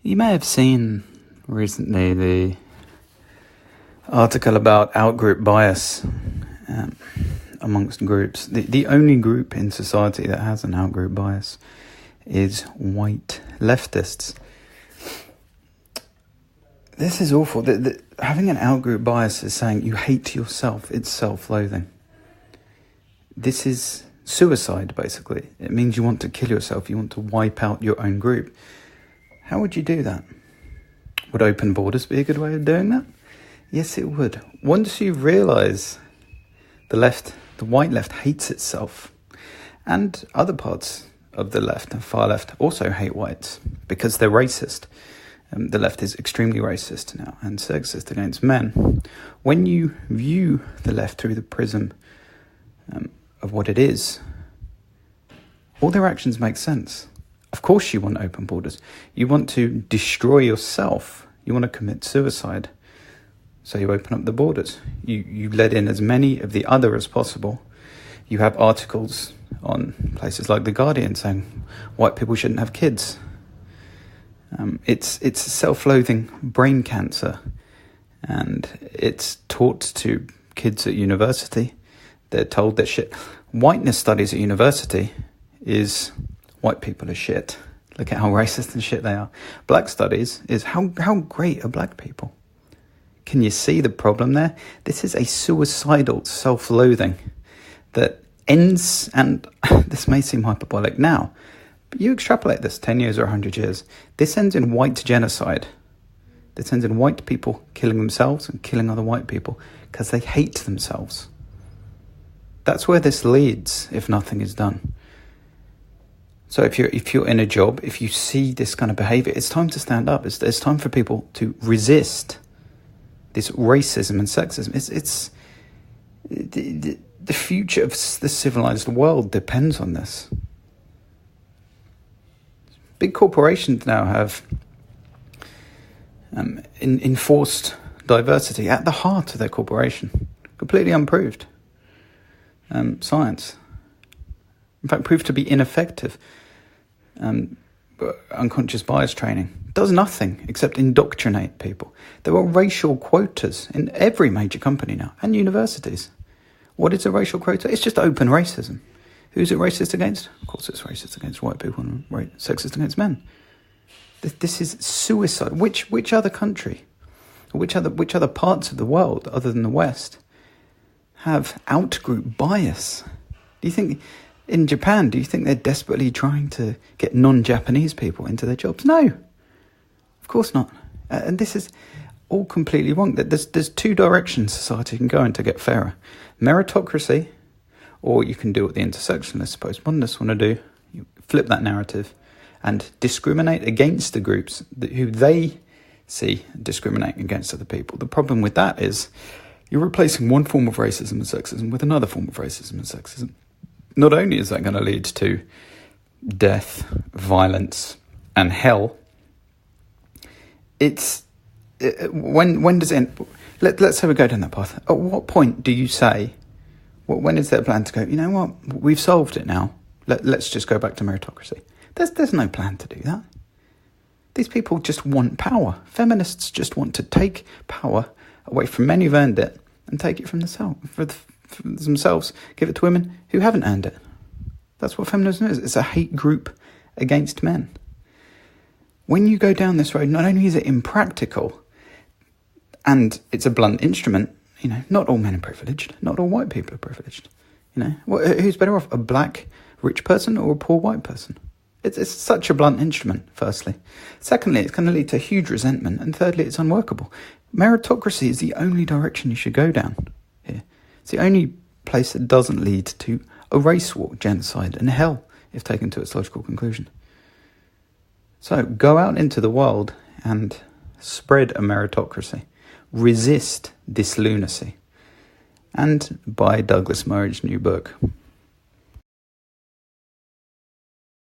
You may have seen recently the article about outgroup bias amongst groups. The only group in society that has an outgroup bias is white leftists. This is awful. Having an outgroup bias is saying you hate yourself. It's self-loathing. This is suicide, basically. It means you want to kill yourself. You want to wipe out your own group. How would you do that? Would open borders be a good way of doing that? Yes, it would. Once you realise the white left hates itself, and other parts of the left and far left also hate whites because they're racist. The left is extremely racist now and sexist against men. When you view the left through the prism of what it is, all their actions make sense. Of course you want open borders. You want to destroy yourself. You want to commit suicide. So you open up the borders. You let in as many of the other as possible. You have articles on places like The Guardian saying white people shouldn't have kids. It's self-loathing brain cancer. And it's taught to kids at university. They're told that whiteness studies at university is white people are shit. Look at how racist and shit they are. Black studies is how great are black people. Can you see the problem there? This is a suicidal self-loathing that ends, and this may seem hyperbolic now, but you extrapolate this 10 years or 100 years, this ends in white genocide. This ends in white people killing themselves and killing other white people because they hate themselves. That's where this leads if nothing is done. So if you're in a job, if you see this kind of behaviour, it's time to stand up. It's time for people to resist this racism and sexism. It's the future of the civilized world depends on this. Big corporations now have enforced diversity at the heart of their corporation. Completely unproved. Science. In fact, proved to be ineffective. Unconscious bias training does nothing except indoctrinate people. There are racial quotas in every major company now and universities. What is a racial quota? It's just open racism. Who's it racist against? Of course it's racist against white people and sexist against men. This is suicide. Which other country, which other parts of the world other than the West have outgroup bias? Do you think in Japan, do you think they're desperately trying to get non-Japanese people into their jobs? No, of course not. And this is all completely wrong. There's two directions society can go in to get fairer. Meritocracy, or you can do what the intersectionalists, postmodernists want to do. You flip that narrative and discriminate against the groups who they see discriminating against other people. The problem with that is you're replacing one form of racism and sexism with another form of racism and sexism. Not only is that going to lead to death, violence, and hell, when does it end? Let's say we go down that path. At what point do you say, when is there a plan to go, you know what, we've solved it now, let's just go back to meritocracy? There's no plan to do that. These people just want power. Feminists just want to take power away from men who've earned it and take it from themselves, give it to women who haven't earned it. That's what feminism is. It's a hate group against men. When you go down this road, not only is it impractical and it's a blunt instrument, not all men are privileged, not all white people are privileged. Who's better off, a black rich person or a poor white person? It's such a blunt instrument, firstly. Secondly, it's going to lead to huge resentment. And thirdly, it's unworkable. Meritocracy is the only direction you should go down here. It's the only place that doesn't lead to a race war, genocide, and hell, if taken to its logical conclusion. So go out into the world and spread a meritocracy. Resist this lunacy. And buy Douglas Murray's new book.